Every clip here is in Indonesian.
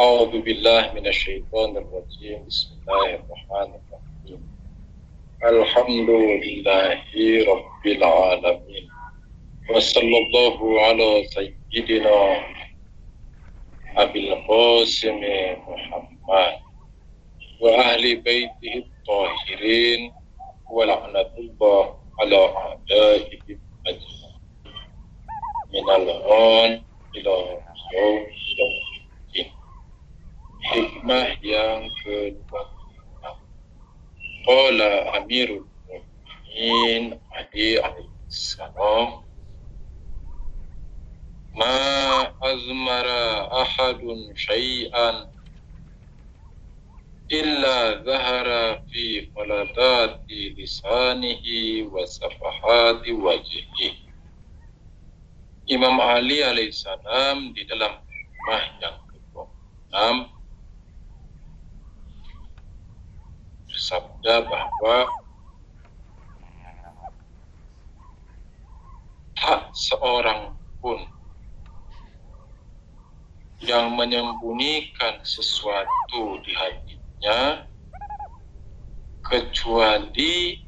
أعوذ بالله من الشيطان الرجيم. بسم الله الرحمن الرحيم. الحمد لله رب العالمين، وصلى الله على سيدنا أبي القاسم محمد وأهل بيته الطاهرين، ولعنة الله على أعدائهم أجمعين من الآن إلى يوم الدين. Hikmah yang kedua, qala Amirul Mukminin Ali alaihissalam, ma azmara ahadun syai'an illa zahara fi faladati lisanihi wa safahati wajhihi. Imam Ali alaihissalam di dalam hikmah yang ke-26 bersabda bahwa tak seorang pun yang menyembunyikan sesuatu di hatinya kecuali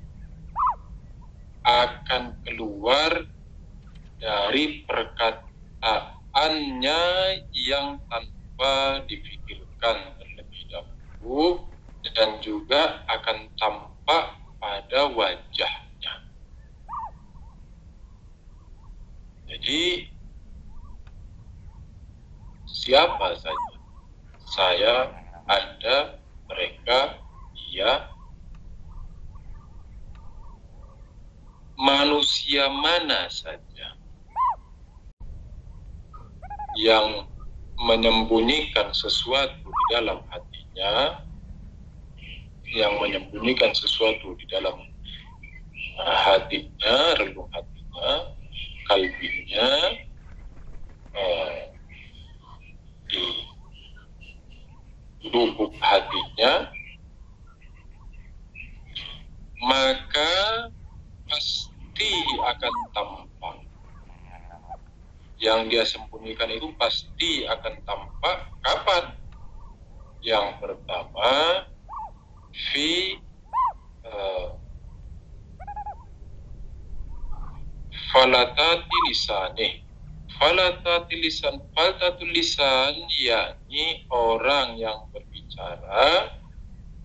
akan keluar dari perkataannya yang tanpa dipikirkan terlebih dahulu, dan juga akan tampak pada wajahnya. Jadi siapa saja, saya, Anda, mereka, dia, manusia mana saja yang menyembunyikan sesuatu di dalam hatinya, yang menyembunyikan sesuatu di dalam hatinya, relung hatinya, kalbinya, di lubuk hatinya, maka pasti akan tampak. Yang dia sembunyikan itu pasti akan tampak. Kapan? Yang pertama, fi falatati lisanih. Falatatul lisan, yakni orang yang berbicara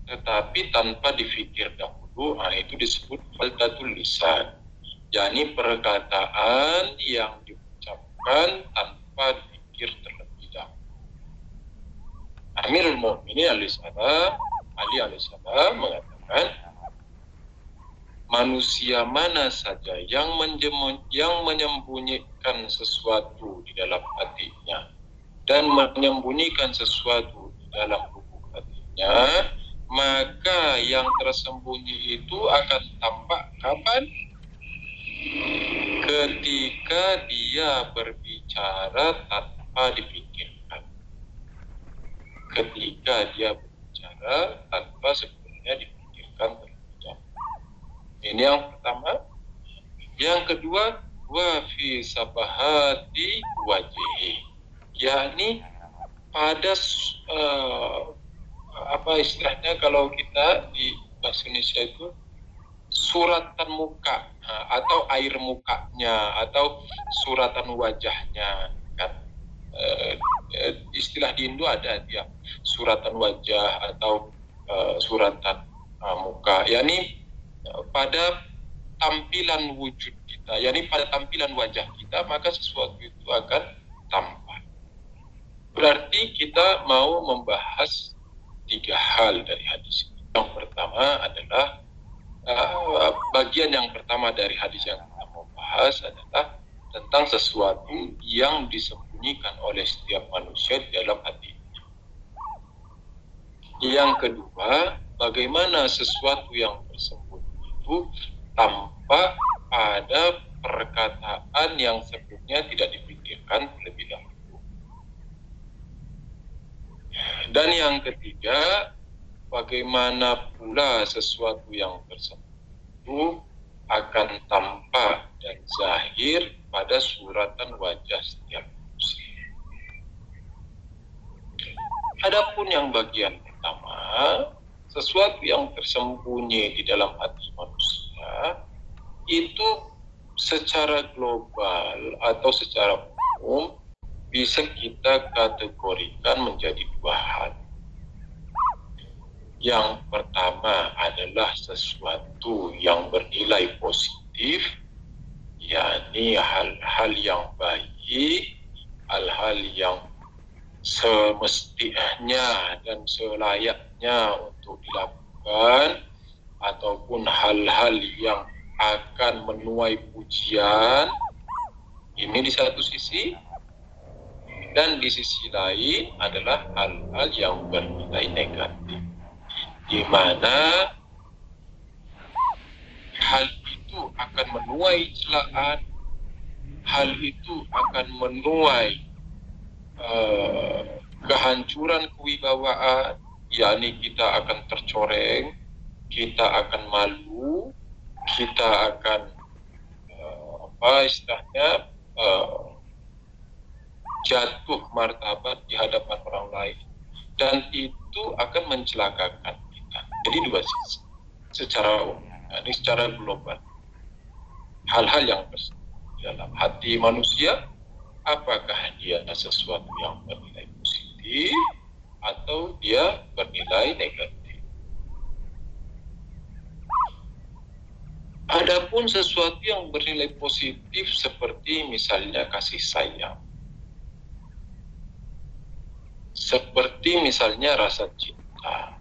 tetapi tanpa dipikir dahulu, itu disebut falatatul lisan, yakni perkataan yang diucapkan tanpa dipikir terlebih dahulu. Amirul Mukminin Ali alaihissalam mengatakan, manusia mana saja yang menyembunyikan sesuatu di dalam hatinya dan menyembunyikan sesuatu di dalam lubuk hatinya, maka yang tersembunyi itu akan tampak kapan? Ketika dia berbicara tanpa dipikirkan. Ketika dia berbicara tanpa sebelumnya dipikirkan terlebih dahulu. Ini yang pertama. Yang kedua, wa fi sabahati wajhi, yakni pada apa istilahnya kalau kita di bahasa Indonesia itu suratan muka, atau air mukanya, atau suratan wajahnya, kan? Istilah di Indo ada dia suratan wajah atau suratan muka, yakni pada tampilan wujud kita, yakni pada tampilan wajah kita, maka sesuatu itu akan tampak. Berarti kita mau membahas 3 hal dari hadis ini. Yang pertama adalah bagian yang pertama dari hadis yang kita mau bahas adalah tentang sesuatu yang disembunyikan oleh setiap manusia di dalam hatinya. Yang kedua, bagaimana sesuatu yang tersembunyi itu tampak pada perkataan yang sebelumnya tidak dipikirkan terlebih dahulu. Dan yang ketiga, bagaimana pula sesuatu yang tersembunyi itu akan tampak dan zahir pada suratan wajah setiap manusia. Adapun yang bagian pertama, sesuatu yang tersembunyi di dalam hati manusia itu secara global atau secara umum bisa kita kategorikan menjadi dua hal. Yang pertama adalah sesuatu yang bernilai positif, yakni hal-hal yang baik, hal-hal yang semestinya dan selayaknya untuk dilakukan, ataupun hal-hal yang akan menuai pujian. Ini di satu sisi, dan di sisi lain adalah hal-hal yang bernilai negatif, di mana hal itu akan menuai celaan, hal itu akan menuai kehancuran kewibawaan, yakni kita akan tercoreng, kita akan malu, kita akan jatuh martabat di hadapan orang lain, dan itu akan mencelakakan kita. Jadi dua sisi secara umum, ini secara global. Hal-hal yang terjadi dalam hati manusia, apakah dia sesuatu yang bernilai positif atau dia bernilai negatif. Adapun sesuatu yang bernilai positif seperti misalnya kasih sayang, seperti misalnya rasa cinta,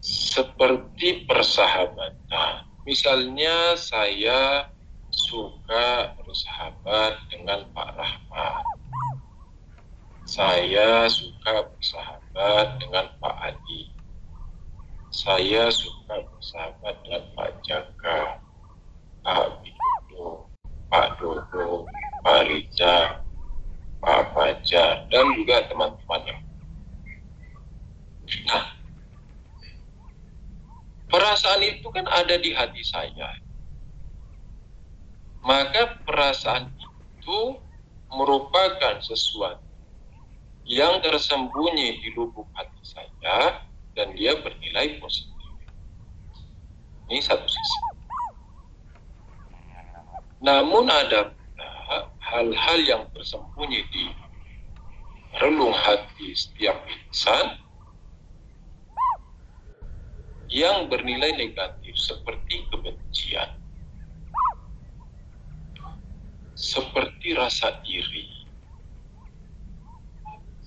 seperti persahabatan. Misalnya saya suka bersahabat dengan Pak Rahmat, saya suka bersahabat dengan Pak Adi, saya suka bersahabat dengan Pak Jaka, Pak Widodo, Pak Dodo, Pak Riza, Pak Fajar, dan juga teman-temannya. Nah, perasaan itu kan ada di hati saya. Maka perasaan itu merupakan sesuatu yang tersembunyi di lubuk hati saya dan dia bernilai positif. Ini satu sisi. Namun ada hal-hal yang tersembunyi di relung hati setiap insan yang bernilai negatif, seperti kebencian, seperti rasa iri,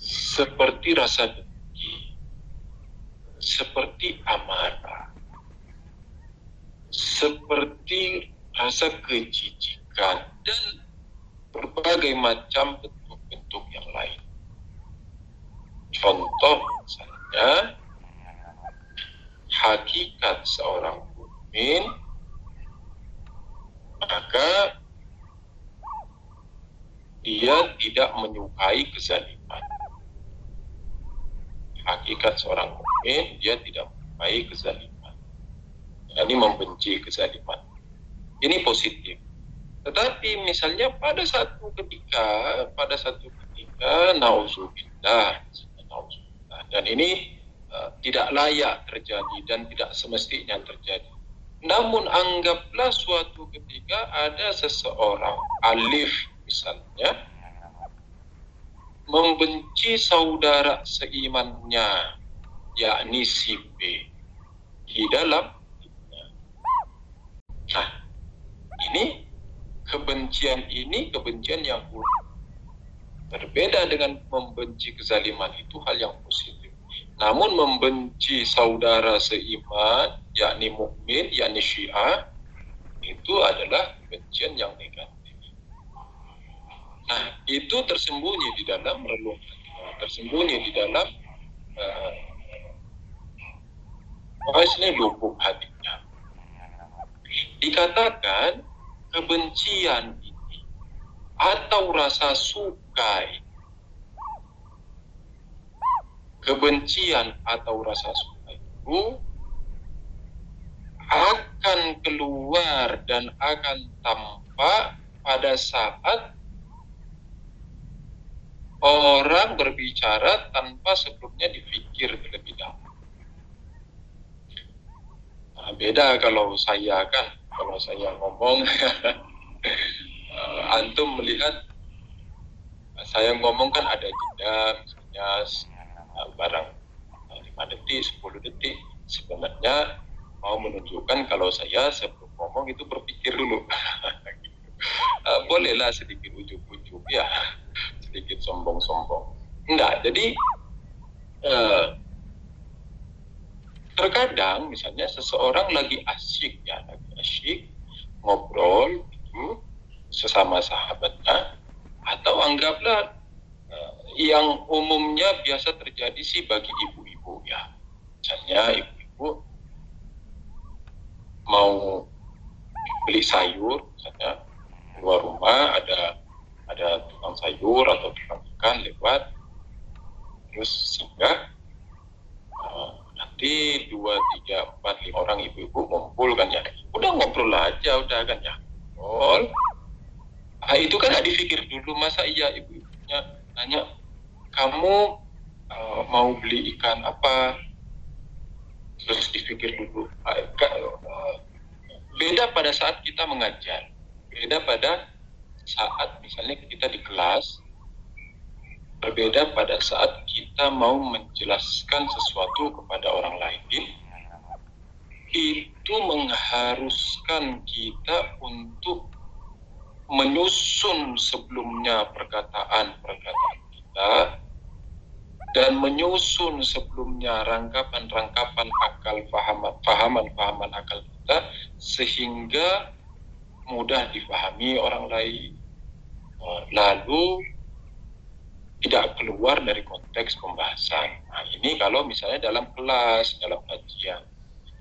seperti rasa dengki, seperti amarah, seperti rasa kejijikan, dan berbagai macam bentuk-bentuk yang lain. Contoh misalnya, hakikat seorang mukmin, maka dia tidak menyukai kezaliman. Hakikat seorang mukmin, dia tidak menyukai kezaliman. Ini membenci kezaliman. Ini positif. Tetapi misalnya pada satu ketika, nauzubillah, dan ini tidak layak terjadi dan tidak semestinya terjadi. Namun anggaplah suatu ketika ada seseorang alif misalnya membenci saudara seimannya, yakni si B, di dalam hidupnya. Nah, ini kebencian yang berbeda dengan membenci kezaliman, itu hal yang positif. Namun membenci saudara seiman, yakni mukmin, yakni Syiah, itu adalah kebencian yang negatif. Nah, itu tersembunyi di dalam relung, tersembunyi di dalam lubuk hatinya. Dikatakan kebencian ini atau rasa suka, kebencian atau rasa suka itu akan keluar dan akan tampak pada saat orang berbicara tanpa sebelumnya dipikir terlebih dahulu. Nah, beda kalau saya ngomong, antum melihat saya ngomong kan ada jeda, misalnya barang 5 detik, 10 detik, sebenarnya mau menunjukkan kalau saya sebelum ngomong itu berpikir dulu. Bolehlah sedikit ujuk-ujuk ya, sedikit sombong-sombong. Enggak, jadi terkadang misalnya seseorang lagi asyik ngobrol itu sesama sahabatnya, atau anggaplah yang umumnya biasa terjadi sih bagi ibu-ibu ya, misalnya ibu-ibu mau beli sayur, misalnya keluar rumah ada tukang sayur atau tukang ikan lewat, terus singgah, nanti 2, 3, 4, 5 orang ibu-ibu ngumpul kan ya, udah ngobrol aja udah kan ya, ngobrol. Nah, itu kan nggak dipikir dulu, masa iya ibu-ibunya nanya, kamu mau beli ikan apa, terus dipikir dulu. Beda pada saat kita mengajar, beda pada saat misalnya kita di kelas, berbeda pada saat kita mau menjelaskan sesuatu kepada orang lain. Itu mengharuskan kita untuk menyusun sebelumnya perkataan-perkataan kita, dan menyusun sebelumnya rangkapan-rangkapan akal, fahaman akal kita, sehingga mudah dipahami orang lain, lalu tidak keluar dari konteks pembahasan. Nah, ini kalau misalnya dalam kelas, dalam kajian.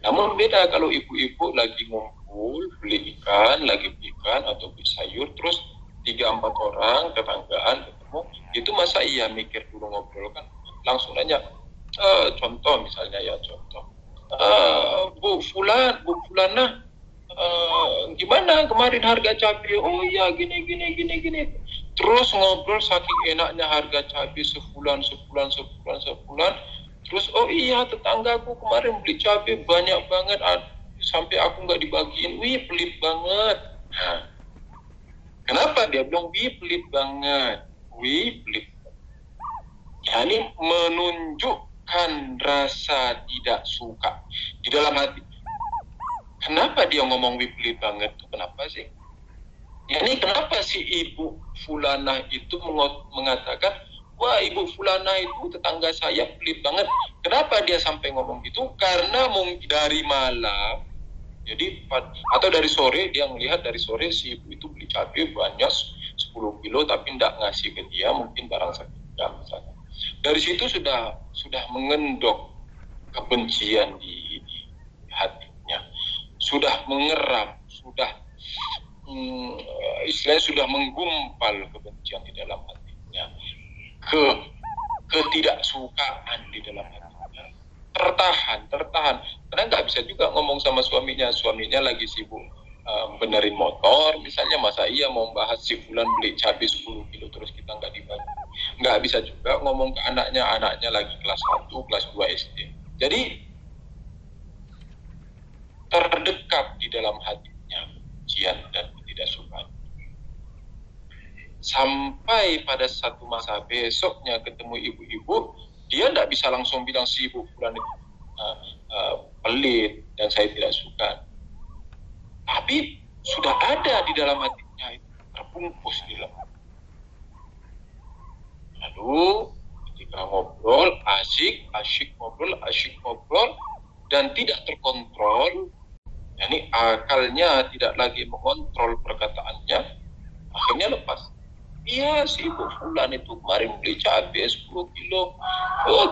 Namun beda kalau ibu-ibu lagi ngumpul, beli ikan atau beli sayur, terus 3-4 orang tetanggaan ketemu, itu masa iya mikir dulu ngobrol kan? Langsung nanya, contoh misalnya ya, Bu Fulana, gimana kemarin harga cabai? Oh iya gini. Terus ngobrol saking enaknya harga cabai sebulan. Terus oh iya tetanggaku kemarin beli cabai banyak banget, sampai aku nggak dibagiin. Wih pelit banget. Nah, kenapa dia bilang wih pelit banget? Ya, ini menunjukkan rasa tidak suka di dalam hati. Kenapa dia ngomong wih pelit banget? Kenapa sih? Ya, ini kenapa si Ibu Fulana itu mengatakan, wah Ibu Fulana itu tetangga saya pelit banget. Kenapa dia sampai ngomong gitu? Karena mungkin dari malam, jadi atau dari sore, dia melihat dari sore si ibu itu beli cabai banyak 10 kilo tapi tidak ngasih ke dia, mungkin barang 1 jam misalnya. Dari situ sudah mengendok kebencian di hatinya, sudah mengeram, istilahnya sudah menggumpal kebencian di dalam hatinya, ketidaksukaan di dalam hatinya, tertahan, karena nggak bisa juga ngomong sama suaminya lagi sibuk benerin motor misalnya, masa iya mau bahas si fulan beli cabai 10 kilo terus kita nggak dibagi. Nggak bisa juga ngomong ke anaknya lagi kelas 1, kelas 2 SD. Jadi terdekat di dalam hatinya kebencian dan ketidaksukaan. Sampai pada satu masa besoknya ketemu ibu-ibu, dia tidak bisa langsung bilang si ibu fulan itu pelit dan saya tidak suka. Tapi sudah ada di dalam hatinya, itu terbungkus di dalam. Lalu ketika ngobrol, asyik ngobrol dan tidak terkontrol, yakni akalnya tidak lagi mengontrol perkataannya, akhirnya lepas. Iya si ibu fulan itu kemarin beli cabai 10 kilo. Oh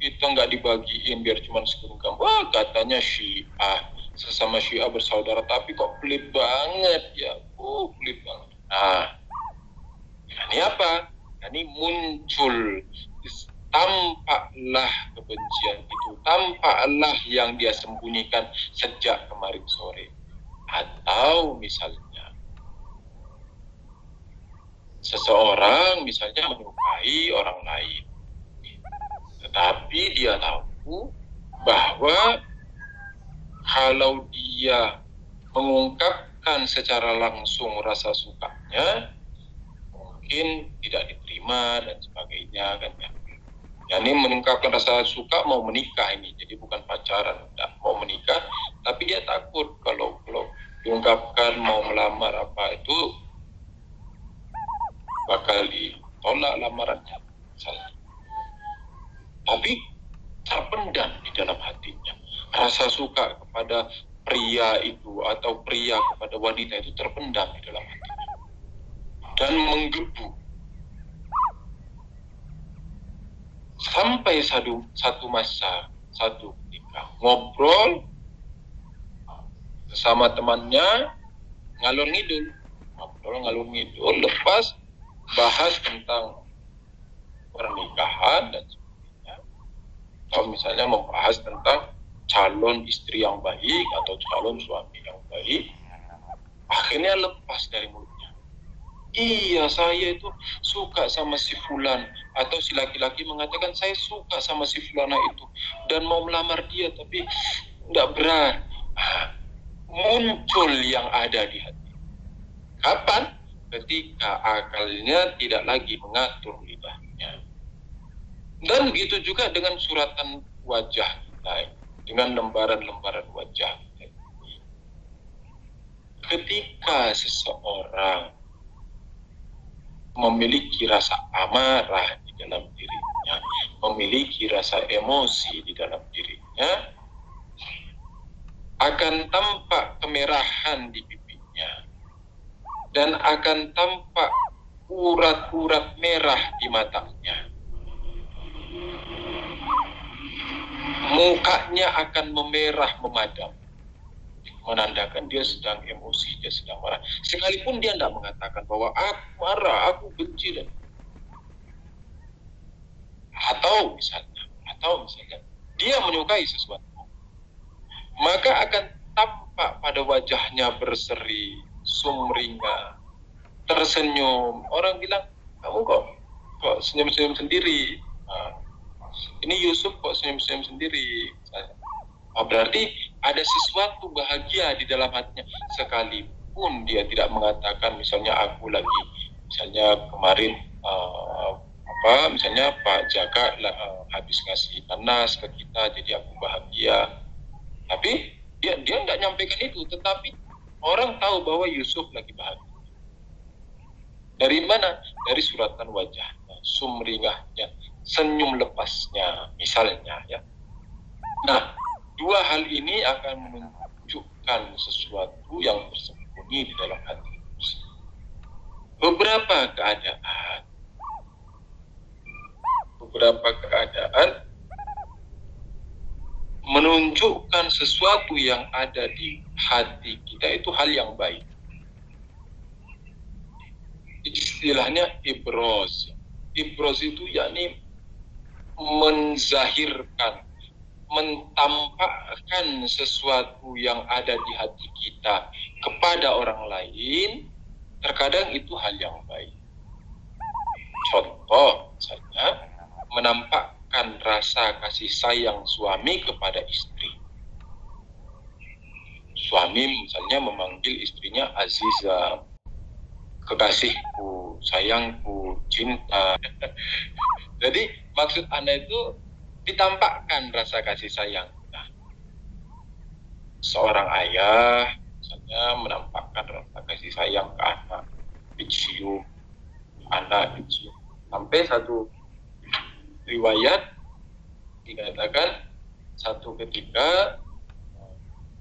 kita nggak dibagiin biar cuma segenggam. Wah katanya Syiah, sesama Syiah bersaudara, tapi kok pelit banget ya. Pelit banget. Nah, ini apa? Ini muncul, tampaklah kebencian itu, tampaklah yang dia sembunyikan sejak kemarin sore. Atau misalnya Seseorang misalnya menyukai orang lain, tetapi dia tahu bahwa kalau dia mengungkapkan secara langsung rasa sukanya, mungkin tidak diterima dan sebagainya kan ya. Yani mengungkapkan rasa suka mau menikah ini, jadi bukan pacaran, tidak mau menikah, tapi dia takut kalau diungkapkan mau melamar apa itu bakal ditolak lamarannya. Tapi terpendam di dalam hatinya rasa suka kepada pria itu atau pria kepada wanita itu terpendam di dalam hatinya dan menggebu sampai satu masa, satu ketika ngobrol sama temannya ngalur ngidul lepas bahas tentang pernikahan dan sebagainya, atau misalnya membahas tentang calon istri yang baik atau calon suami yang baik, akhirnya lepas dari mulutnya, iya saya itu suka sama si fulan, atau si laki-laki mengatakan saya suka sama si fulana itu dan mau melamar dia tapi tidak berani. Muncul yang ada di hati. Kapan? Ketika akalnya tidak lagi mengatur lidahnya. Dan begitu juga dengan suratan wajah kita, dengan lembaran-lembaran wajah kita. Ketika seseorang memiliki rasa amarah di dalam dirinya, memiliki rasa emosi di dalam dirinya, akan tampak kemerahan di pipinya dan akan tampak urat-urat merah di matanya. Mukanya akan memerah memadam, menandakan dia sedang emosi, dia sedang marah. Sekalipun dia tidak mengatakan bahwa aku marah, aku benci, dan atau misalnya dia menyukai sesuatu, maka akan tampak pada wajahnya berseri, sumringah, tersenyum. Orang bilang, kamu kok senyum-senyum sendiri? Ini Yusuf kok senyum-senyum sendiri? Berarti ada sesuatu bahagia di dalam hatinya, sekalipun dia tidak mengatakan misalnya aku lagi, misalnya kemarin misalnya Pak Jaka habis ngasih nanas ke kita jadi aku bahagia, tapi dia tidak nyampaikan itu, tetapi orang tahu bahwa Yusuf lagi bahagia. Dari mana? Dari suratan wajahnya, sumringahnya, senyum lepasnya misalnya ya. Nah, dua hal ini akan menunjukkan sesuatu yang bersembunyi di dalam hati. Beberapa keadaan menunjukkan sesuatu yang ada di hati kita itu hal yang baik. Istilahnya ibros. Ibros itu yakni menzahirkan, mentampakkan sesuatu yang ada di hati kita kepada orang lain. Terkadang itu hal yang baik. Contoh misalnya menampakkan rasa kasih sayang suami kepada istri. Suami misalnya memanggil istrinya Aziza, kekasihku, sayangku, cinta. Jadi maksud Anda itu ditampakkan rasa kasih sayang. Nah, seorang ayah misalnya menampakkan rasa kasih sayang ke anak, dicium, anak dicium. Sampai satu riwayat dikatakan satu ketika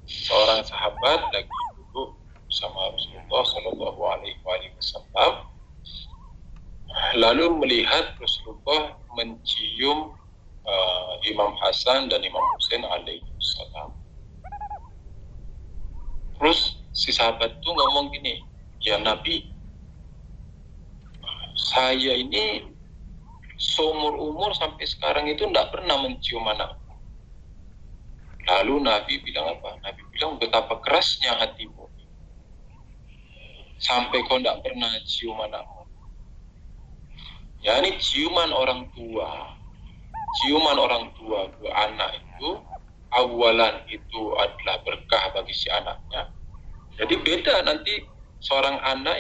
seorang sahabat lagi duduk bersama Rasulullah Shallallahu Alaihi Wasallam, lalu melihat Rasulullah mencium Imam Hasan dan Imam Husain alaihissalam. Terus si sahabat itu ngomong gini, ya Nabi, saya ini seumur-umur sampai sekarang itu tidak pernah mencium anakku. Lalu Nabi bilang apa? Nabi bilang, betapa kerasnya hatimu sampai kau tidak pernah cium anakmu. Ya, ini ciuman orang tua. Ciuman orang tua ke anak itu, awalan itu adalah berkah bagi si anaknya. Jadi beda nanti seorang anak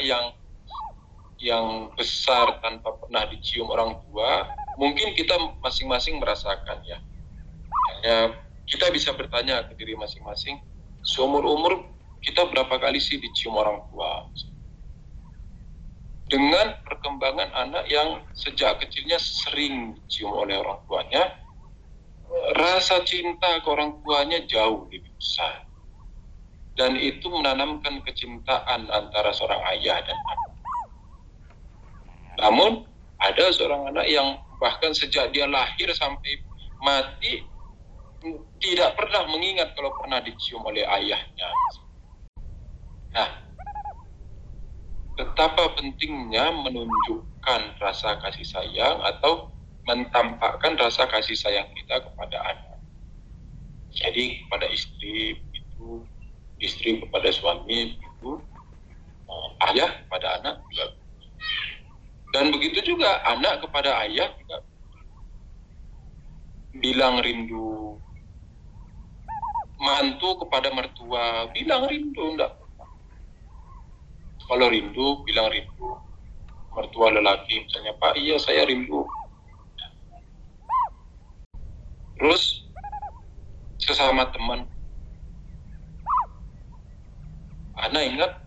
yang besar tanpa pernah dicium orang tua, mungkin kita masing-masing merasakan ya. Hanya kita bisa bertanya ke diri masing-masing, seumur-umur kita berapa kali sih dicium orang tua? Dengan perkembangan anak yang sejak kecilnya sering dicium oleh orang tuanya, rasa cinta ke orang tuanya jauh lebih besar. Dan itu menanamkan kecintaan antara seorang ayah dan anak. Namun, ada seorang anak yang bahkan sejak dia lahir sampai mati, tidak pernah mengingat kalau pernah dicium oleh ayahnya. Nah, betapa pentingnya menunjukkan rasa kasih sayang atau mentampakkan rasa kasih sayang kita kepada anak. Jadi kepada istri itu, istri kepada suami itu, ayah kepada anak juga. Dan begitu juga anak kepada ayah juga. Bilang rindu, mantu kepada mertua, bilang rindu, enggak. Kalau rindu, bilang rindu. Mertua lelaki, misalnya, Pak, iya saya rindu. Terus, sesama teman, Ana ingat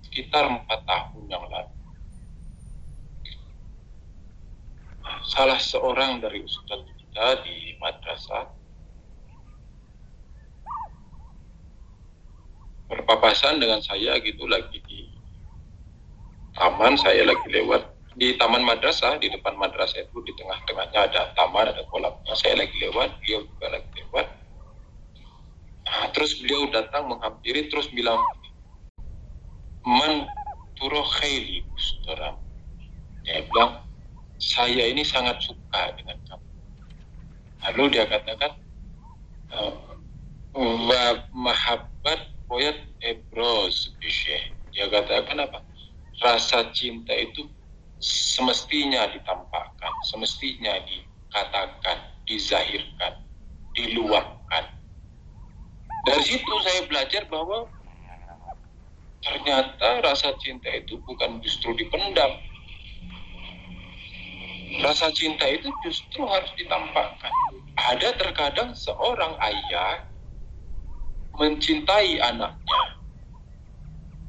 sekitar 4 tahun yang lalu, salah seorang dari ustaz kita di madrasah berpapasan dengan saya gitu, lagi di taman, saya lagi lewat di taman madrasah, di depan madrasah itu di tengah-tengahnya ada taman, ada kolamnya, saya lagi lewat, beliau juga lagi lewat. Nah, terus beliau datang menghampiri terus bilang, man turo khaili ustaram. Dia bilang, saya ini sangat suka dengan kamu. Lalu dia katakan, mahabbat boyat ebros bisyeh. Dia katakan apa? Rasa cinta itu semestinya ditampakkan, semestinya dikatakan, dizahirkan, diluapkan. Dari situ saya belajar bahwa ternyata rasa cinta itu bukan justru dipendam. Rasa cinta itu justru harus ditampakkan. Ada terkadang seorang ayah mencintai anaknya,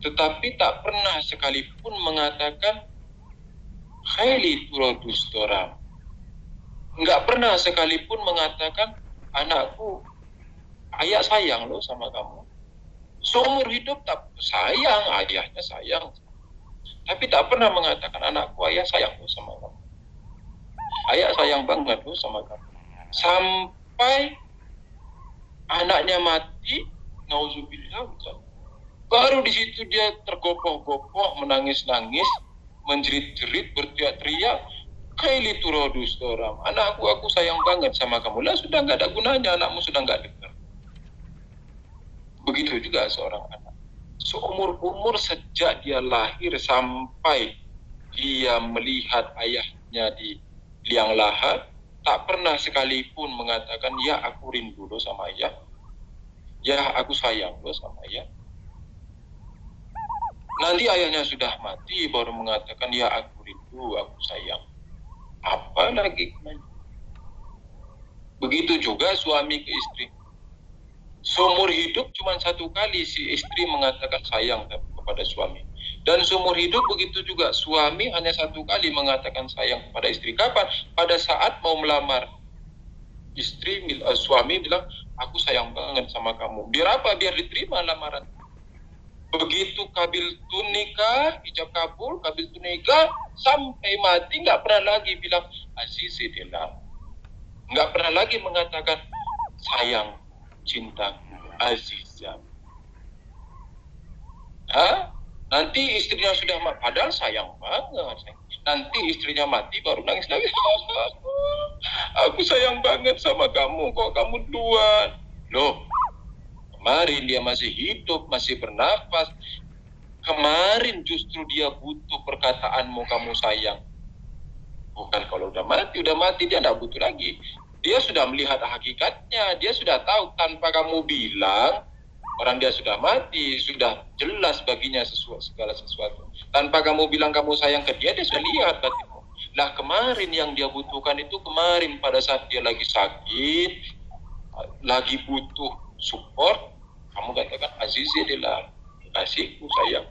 tetapi tak pernah sekalipun mengatakan khaili turodus doram. Nggak pernah sekalipun mengatakan, anakku, ayah sayang lo sama kamu. Seumur hidup tak sayang, ayahnya sayang. Tapi tak pernah mengatakan, anakku, ayah sayang lo sama kamu. Ayah sayang banget lo sama kamu. Sampai anaknya mati, nauzubillah, baru di situ dia tergopoh-gopoh, menangis-nangis, menjerit-jerit, berteriak-teriak, kaili turodus doram, anakku, aku sayang banget sama kamu. Lah sudah nggak ada gunanya, anakmu sudah nggak dengar. Begitu juga seorang anak. Seumur-umur sejak dia lahir sampai dia melihat ayahnya di liang lahat, tak pernah sekalipun mengatakan, ya aku rindu lo sama ayah, ya aku sayang lo sama ayah. Nanti ayahnya sudah mati baru mengatakan, ya aku rindu, aku sayang. Apa lagi? Begitu juga suami ke istri. Seumur hidup cuma satu kali si istri mengatakan sayang kepada suami. Dan seumur hidup begitu juga, suami hanya satu kali mengatakan sayang kepada istri. Kapan? Pada saat mau melamar. Suami bilang, aku sayang banget sama kamu. Biar apa? Biar diterima lamaran. Begitu kabil tunika, ijab kabul, kabil tunika, sampai mati nggak pernah lagi bilang Azizi Dela. Nggak pernah lagi mengatakan sayang, cintaku, Azizah. Nanti istrinya sudah mati, padahal sayang banget. Nanti istrinya mati baru nangis lagi. Aku sayang banget sama kamu, kok kamu duluan. Loh, kemarin dia masih hidup, masih bernafas. Kemarin justru dia butuh perkataanmu kamu sayang. Bukan kalau udah mati dia tidak butuh lagi. Dia sudah melihat hakikatnya, dia sudah tahu tanpa kamu bilang, orang dia sudah mati, sudah jelas baginya segala sesuatu. Tanpa kamu bilang kamu sayang ke dia sudah lihat batinmu. Lah kemarin yang dia butuhkan itu kemarin pada saat dia lagi sakit, lagi butuh support, kamu katakan Azizi adalah kasihku sayang.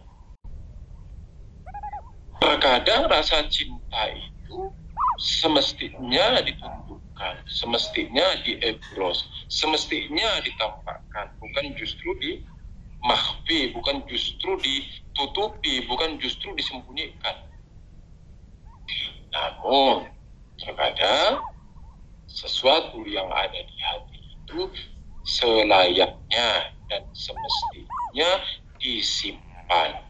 Terkadang rasa cinta itu semestinya ditunjukkan, semestinya diebros, semestinya ditampakkan, bukan justru di mahfi, bukan justru ditutupi, bukan justru disembunyikan. Namun terkadang sesuatu yang ada di hati itu selayaknya dan semestinya disimpan.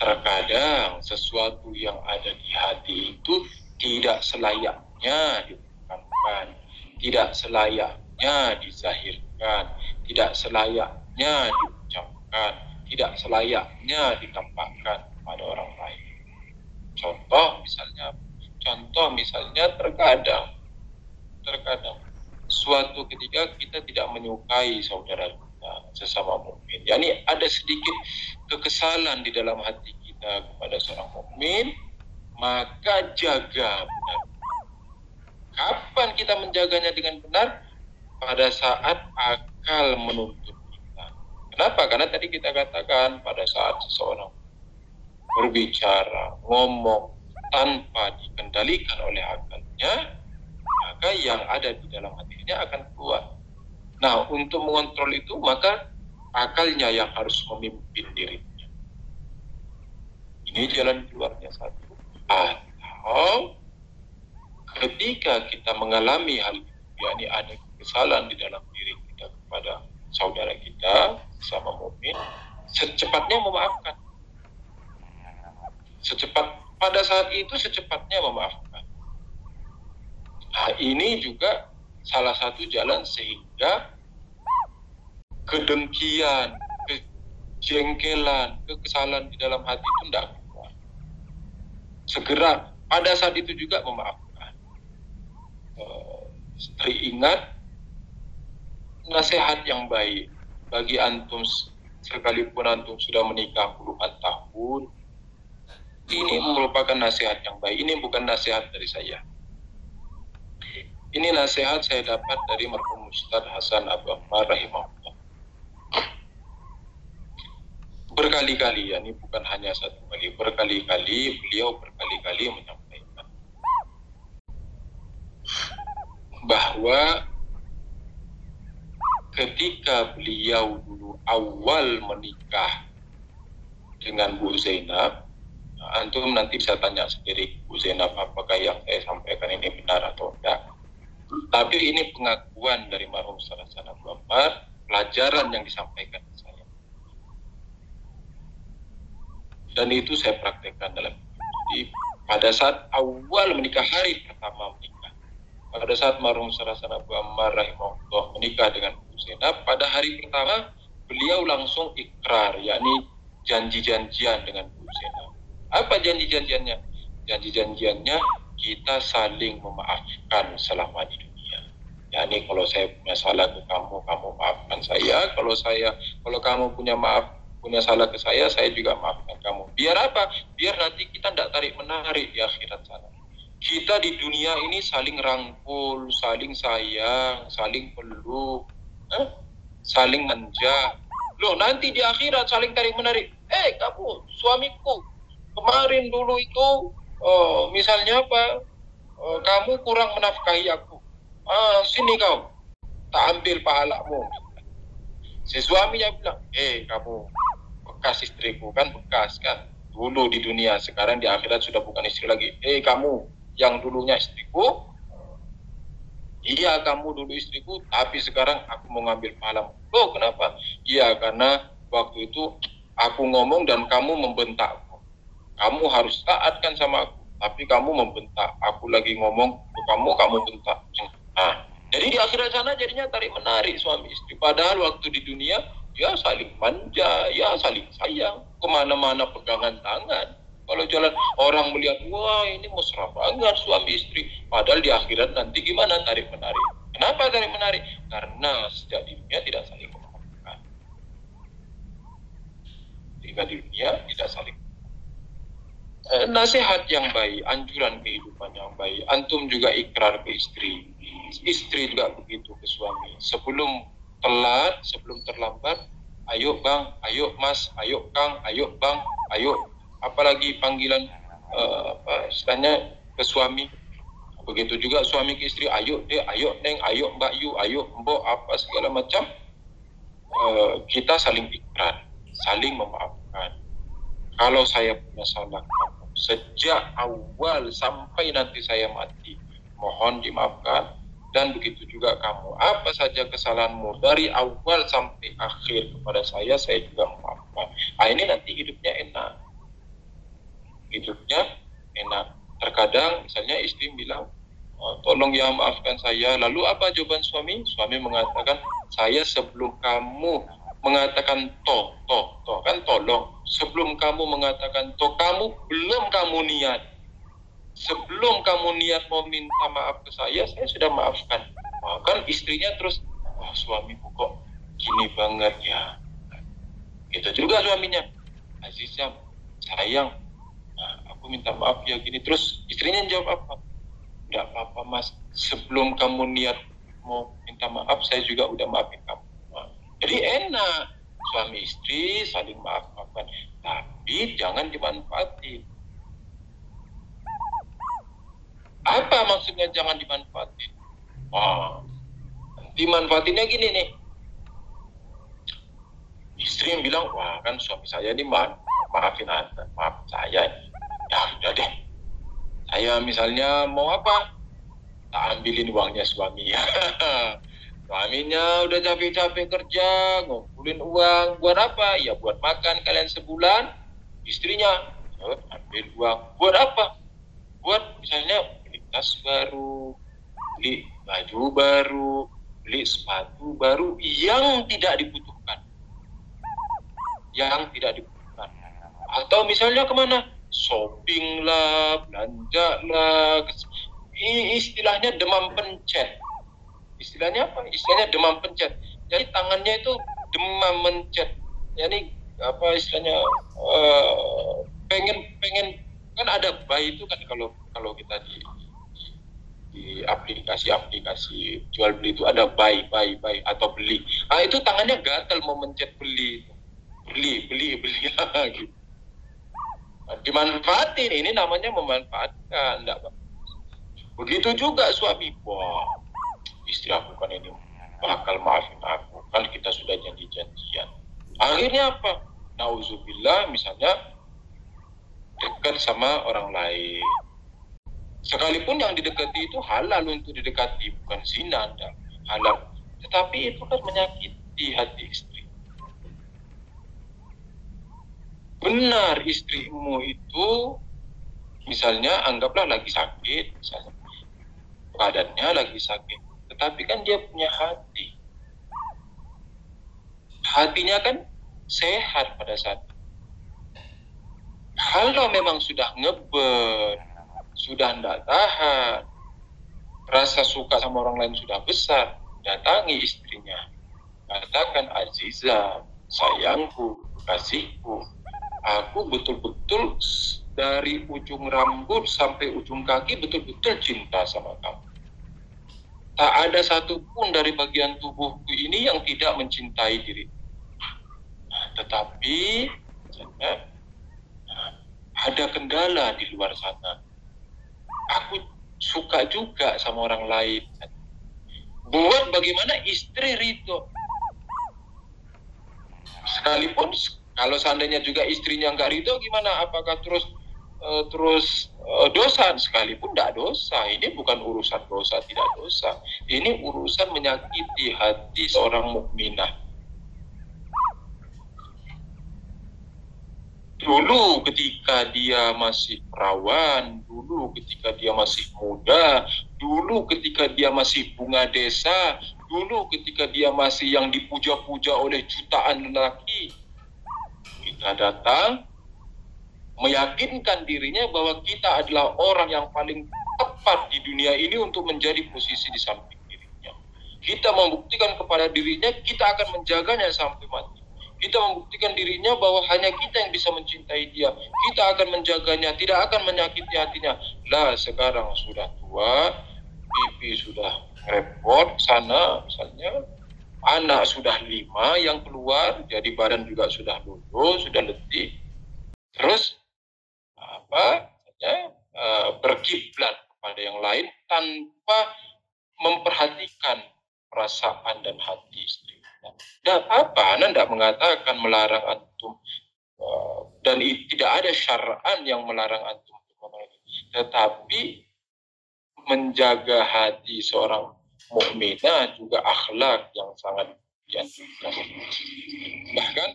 Terkadang sesuatu yang ada di hati itu tidak selayaknya diungkapkan, tidak selayaknya dizahirkan, tidak selayaknya diucapkan, tidak selayaknya ditampakkan pada orang lain. Contoh misalnya terkadang suatu ketika kita tidak menyukai saudara kita sesama mukmin. Yani ada sedikit kekesalan di dalam hati kita kepada seorang mukmin, maka jaga benar. Kapan kita menjaganya dengan benar? Pada saat akal menuntut kita. Kenapa? Karena tadi kita katakan pada saat seseorang berbicara, ngomong tanpa dikendalikan oleh akalnya, maka yang ada di dalam hatinya akan keluar. Nah, untuk mengontrol itu, maka akalnya yang harus memimpin dirinya. Ini jalan keluarnya satu. Atau ketika kita mengalami hal itu, yakni ada kesalahan di dalam diri kita kepada saudara kita, sama mukmin, secepatnya memaafkan. Pada saat itu secepatnya memaafkan. Nah, ini juga salah satu jalan sehingga kedengkian, kejengkelan, kekesalan di dalam hati itu tidak keluar. Segera pada saat itu juga memaafkan. Teringat nasihat yang baik bagi antum, sekalipun antum sudah menikah puluhan tahun. Ini merupakan nasihat yang baik. Ini bukan nasihat dari saya. Ini nasihat saya dapat dari marhum Ustaz Hasan Abu Ammar rahimahullah. Berkali-kali, ini bukan hanya satu kali, berkali-kali beliau menyampaikan bahwa ketika beliau dulu awal menikah dengan Bu Zainab, antum nanti bisa tanya sendiri Bu Zainab apakah yang saya sampaikan ini benar atau tidak. Tapi ini pengakuan dari marhum Ustaz Hasan Abu Ammar, pelajaran yang disampaikan ke saya. Dan itu saya praktekkan dalam hidup. Jadi pada saat awal menikah, hari pertama menikah, pada saat marhum Ustaz Hasan Abu Ammar rahimahullah menikah dengan Bu Zainab, pada hari pertama beliau langsung ikrar, yakni janji-janjian dengan Bu Zainab. Apa janji-janjiannya? Janji-janjiannya kita saling memaafkan selama di dunia. Yani kalau saya punya salah ke kamu, kamu maafkan saya. Kalau kamu punya salah ke saya juga maafkan kamu. Biar apa? Biar nanti kita tidak tarik menarik di akhirat sana. Kita di dunia ini saling rangkul, saling sayang, saling peluk, saling manja. Loh, nanti di akhirat saling tarik menarik. Kamu suamiku kemarin dulu itu misalnya apa? Kamu kurang menafkahi aku. Sini kau, tak ambil pahalamu. Si suaminya bilang, kamu bekas istriku, kan bekas kan, dulu di dunia, sekarang di akhirat sudah bukan istri lagi. Kamu yang dulunya istriku, iya kamu dulu istriku, tapi sekarang aku mau ngambil pahalamu. Loh, kenapa? Iya, karena waktu itu aku ngomong dan kamu membentakku. Kamu harus taatkan sama aku, tapi kamu membentak. Aku lagi ngomong ke kamu bentak. Nah, jadi di akhirat sana jadinya tarik menarik suami istri. Padahal waktu di dunia ya saling manja, ya saling sayang, kemana-mana pegangan tangan. Kalau jalan orang melihat, wah ini mesra banget suami istri, padahal di akhirat nanti gimana, tarik menarik. Kenapa tarik menarik? Karena sejak di dunia tidak saling memaafkan. Jika di dunia tidak saling nasihat yang baik, anjuran kehidupan yang baik. Antum juga ikrar ke istri, istri juga begitu ke suami. Sebelum telat, sebelum terlambat, ayo bang, ayo mas, ayo kang, ayo bang, ayo. Apalagi panggilan istilahnya ke suami. Begitu juga suami ke istri, ayo deh, ayo neng, ayo mbak yu, ayo mbok, apa segala macam. Kita saling ikrar, saling memaafkan. Kalau saya punya salah kamu sejak awal sampai nanti saya mati, mohon dimaafkan. Dan begitu juga kamu, apa saja kesalahanmu dari awal sampai akhir kepada saya juga memaafkan. Nah, ini nanti hidupnya enak. Hidupnya enak. Terkadang misalnya istri bilang, oh, tolong ya maafkan saya. Lalu apa jawaban suami? Suami mengatakan, saya sebelum kamu mengatakan toh kan tolong. Sebelum kamu mengatakan toh, kamu niat. Sebelum kamu niat mau minta maaf ke saya sudah maafkan. Nah, kan istrinya terus, wah suamiku kok gini banget ya. Itu juga suaminya, Azizam, sayang, nah, aku minta maaf ya gini. Terus istrinya jawab apa? Tidak apa-apa mas, sebelum kamu niat mau minta maaf saya juga udah maafin kamu. Nah, jadi enak suami istri saling maafkan, tapi jangan dimanfaatin. Apa maksudnya jangan dimanfaatin? Oh, dimanfaatinnya gini nih, istri yang bilang, wah kan suami saya ini maafin saya, ya udah deh, saya misalnya mau apa, tak ambilin uangnya suami ya. Suaminya udah capek-capek kerja, ngumpulin uang, buat apa? Ya buat makan kalian sebulan. Istrinya, ambil uang, buat apa? Buat misalnya beli tas baru, beli baju baru, beli sepatu baru yang tidak dibutuhkan. Atau misalnya kemana? Shopping lah, belanja lah. Istilahnya demam pencet. Istilahnya apa? Istilahnya demam pencet. Jadi tangannya itu demam mencet. Jadi apa istilahnya? Pengen kan ada buy itu kan kalau kita di aplikasi jual beli itu ada buy atau beli. Ah itu tangannya gatal mau mencet beli gitu. Dimanfaatin, ini namanya memanfaatkan, enggak, Pak? Begitu juga suami, wah istri aku kan ini bakal maafin aku, kan kita sudah janjian. Akhirnya apa? Nauzubillah, misalnya dekat sama orang lain. Sekalipun yang didekati itu halal untuk didekati, bukan zina, enggak halal. Tetapi itu kan menyakiti hati istri. Benar, istrimu itu misalnya anggaplah lagi sakit, misalnya badannya lagi sakit, tetapi kan dia punya hati. Hatinya kan sehat pada saat itu. Kalau memang sudah ngebet, sudah tidak tahan, rasa suka sama orang lain sudah besar, datangi istrinya. Katakan, Aziza, sayangku, kasihku, aku betul-betul dari ujung rambut sampai ujung kaki betul-betul cinta sama kamu. Tak ada satupun dari bagian tubuhku ini yang tidak mencintai diri. Tetapi ada kendala di luar sana. Aku suka juga sama orang lain. Buat bagaimana istri ridho. Sekalipun kalau seandainya juga istrinya nggak ridho, gimana? Apakah terus dosa? Sekalipun tidak dosa. Ini bukan urusan dosa tidak dosa. Ini urusan menyakiti hati seorang mukminah. Dulu ketika dia masih perawan, dulu ketika dia masih muda, dulu ketika dia masih bunga desa, dulu ketika dia masih yang dipuja-puja oleh jutaan lelaki, kita datang meyakinkan dirinya bahwa kita adalah orang yang paling tepat di dunia ini untuk menjadi posisi di samping dirinya. Kita membuktikan kepada dirinya kita akan menjaganya sampai mati. Kita membuktikan dirinya bahwa hanya kita yang bisa mencintai dia. Kita akan menjaganya, tidak akan menyakiti hatinya. Lah sekarang sudah tua, pipi sudah repot sana misalnya, anak sudah 5 yang keluar, jadi badan juga sudah lulus, sudah letih. Terus berkiblat kepada yang lain tanpa memperhatikan perasaan dan hati istri. Dan apa? Anda tidak mengatakan melarang antum, dan tidak ada syara'an yang melarang antum, tetapi menjaga hati seorang mukminah juga akhlak yang sangat dianjurkan. Bahkan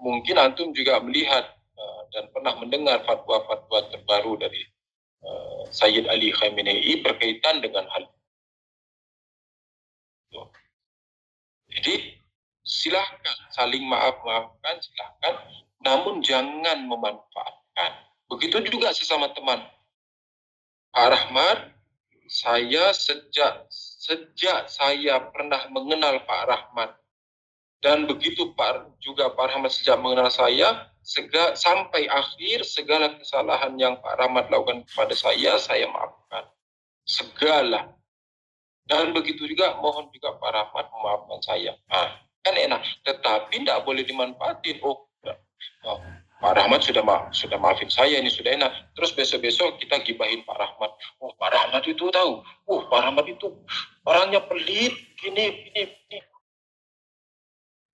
mungkin antum juga melihat dan pernah mendengar fatwa-fatwa terbaru dari Sayyid Ali Khamenei berkaitan dengan hal itu. Jadi silahkan saling maaf-maafkan, silahkan, namun jangan memanfaatkan. Begitu juga sesama teman. Pak Rahmat, saya sejak saya pernah mengenal Pak Rahmat, dan begitu Pak Rahmat sejak mengenal saya, sampai akhir segala kesalahan yang Pak Rahmat lakukan kepada saya maafkan. Segala. Dan begitu juga mohon juga Pak Rahmat memaafkan saya. Nah, kan enak. Tetapi tidak boleh dimanfaatin. Pak Rahmat sudah maafin saya, ini sudah enak. Terus besok-besok kita gibahin Pak Rahmat. Pak Rahmat itu tahu. Pak Rahmat itu orangnya pelit, gini.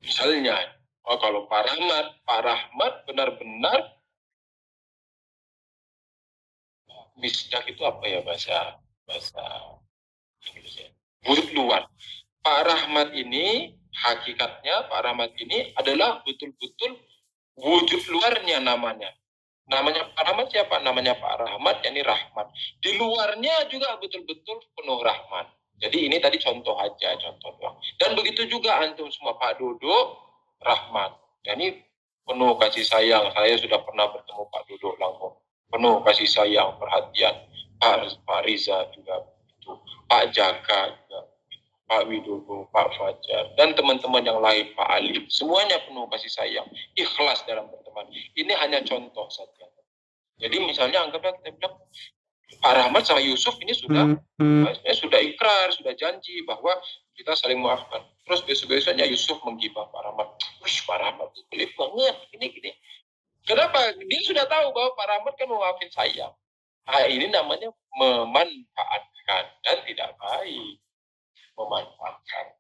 Misalnya, kalau Pak Rahmat benar-benar misdak itu apa ya bahasa Inggrisnya? Wujud luar. Pak Rahmat ini hakikatnya Pak Rahmat ini adalah betul-betul wujud luarnya namanya. Namanya Pak Rahmat siapa? Namanya Pak Rahmat, yakni rahmat. Di luarnya juga betul-betul penuh rahmat. Jadi ini tadi contoh aja, contoh doang. Dan begitu juga antum semua, Pak Dodo rahmat. Yani penuh kasih sayang. Saya sudah pernah bertemu Pak Dodo langsung. Penuh kasih sayang, perhatian. Pak Riza juga begitu. Pak Jaka juga, Pak Widodo, Pak Fajar, dan teman-teman yang lain, Pak Ali. Semuanya penuh kasih sayang, ikhlas dalam berteman. Ini hanya contoh saja. Jadi misalnya anggaplah kita bilang, Pak Rahmat sama Yusuf ini sudah ikrar, sudah janji bahwa kita saling memaafkan. Terus besok-besoknya Yusuf menggibah Pak Rahmat. Wih, Pak Rahmat itu pelit banget, gini. Kenapa? Dia sudah tahu bahwa Pak Rahmat kan memaafin saya. Nah, ini namanya memanfaatkan dan tidak baik. Memanfaatkan.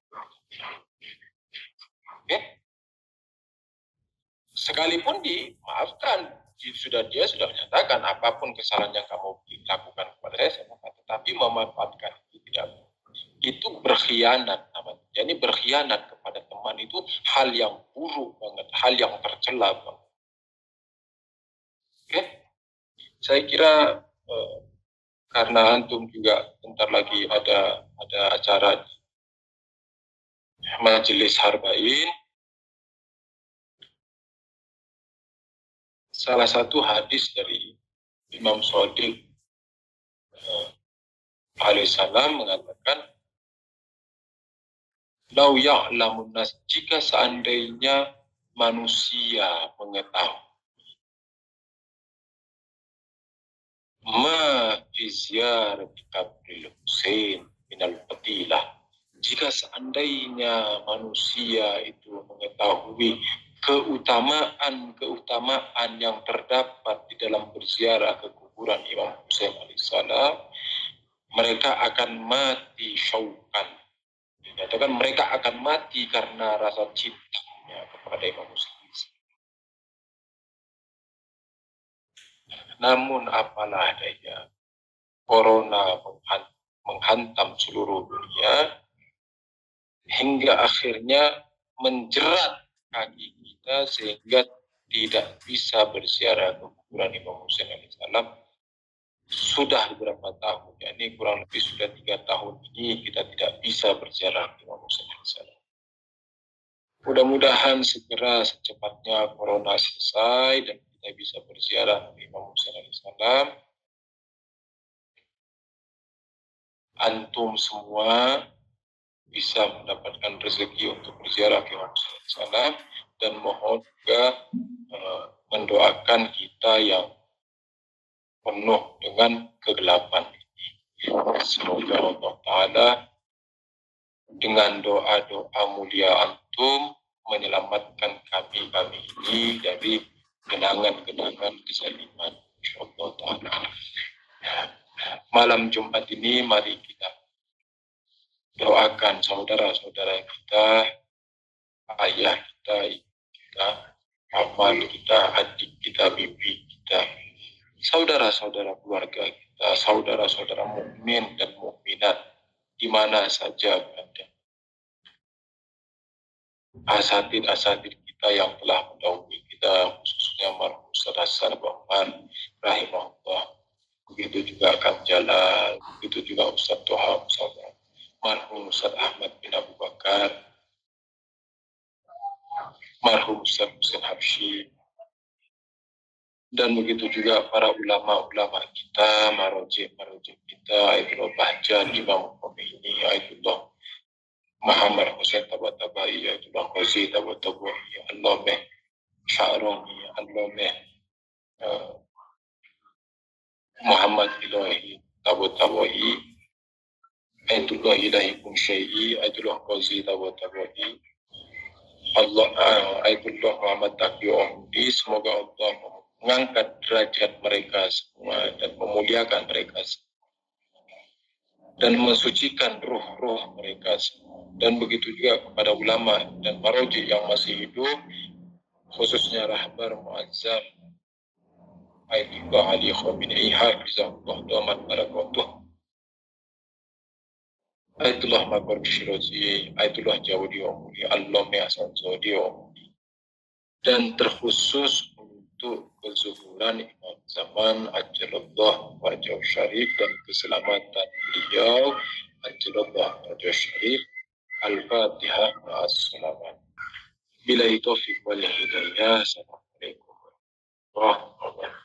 Oke? Sekalipun dimaafkan, dia sudah menyatakan apapun kesalahan yang kamu lakukan kepada saya maafkan. Tetapi memanfaatkan itu tidak. Itu berkhianat namanya. Jadi berkhianat kepada teman itu hal yang buruk banget, hal yang tercela banget. Oke? Saya kira karena antum juga bentar lagi ada acara majelis Harbain, salah satu hadis dari Imam Shadiq alaihissalam mengatakan, lau ya'lamun nas, jika seandainya manusia mengetahui ma fi ziyarati qabril Husain minal fadilah, jika seandainya manusia itu mengetahui keutamaan yang terdapat di dalam berziarah ke kuburan Imam Husain alaihissalam, mereka akan mati syaukan. Dikatakan mereka akan mati karena rasa cintanya kepada Imam Husain. Namun apalah daya, corona menghantam seluruh dunia hingga akhirnya menjerat kaki kita sehingga tidak bisa berziarah ke kuburan Imam Husain alaihissalam. sudah beberapa tahun, yakni kurang lebih sudah 3 tahun ini kita tidak bisa berziarah ke Imam Hussein alaihissalam. Mudah-mudahan segera secepatnya corona selesai dan kita bisa berziarah ke Imam Hussein alaihissalam. Antum semua bisa mendapatkan rezeki untuk berziarah ke Imam Hussein alaihissalam, dan mohon juga mendoakan kita yang penuh dengan kegelapan ini. Semoga Allah Ta'ala dengan doa-doa mulia antum menyelamatkan kami ini dari genangan-genangan kezaliman. Insyaallah Ta'ala. Malam Jumat ini mari kita doakan saudara-saudara kita, ayah kita, paman kita, adik kita, bibi kita, saudara-saudara keluarga kita, saudara-saudara mukmin dan mukminat di mana saja berada. Asatid kita yang telah mendahului kita, khususnya marhum Ustaz Hasan Bahman rahimahullah. Begitu juga Kang Jalal, begitu juga Ustaz Toha Musawa, marhum Ustaz Ahmad bin Abu Bakar, marhum Ustaz Husain Habsyi, dan begitu juga para ulama-ulama kita, marojik kita, Aidullah Bahjan, Imam Khomeini, Aidullah Muhammad Hussein Tabatabai, Aidullah Qazi Tabatabai, Allame Sya'roni, Allame Muhammad Ilahi Tabatabai, Aidullah Ilahi Kumsyai, Aidullah Qazi Tabatabai, Aidullah Muhammad Taqi Omdi. Semoga Allah mengangkat derajat mereka semua dan memuliakan mereka semua dan mensucikan ruh-ruh mereka semua. Dan begitu juga kepada ulama dan marojik yang masih hidup, khususnya Rahbar Muazzam Aidullah Ali Khomeini Hafizahullah Damat Barakatuh, Aidullah Makor Shirozi, Aidullah Jawadi Omudi, Allame Hasan Zodi Omudi, dan terkhusus untuk kezuhuran Imam Zaman Ajalallah Wajah Syarif dan keselamatan beliau Ajalallah Wajah Syarif. Al-Fatihah ma'as-salamat. Billahi taufiq wal hidayah. Assalamualaikum warahmatullahi wabarakatuh.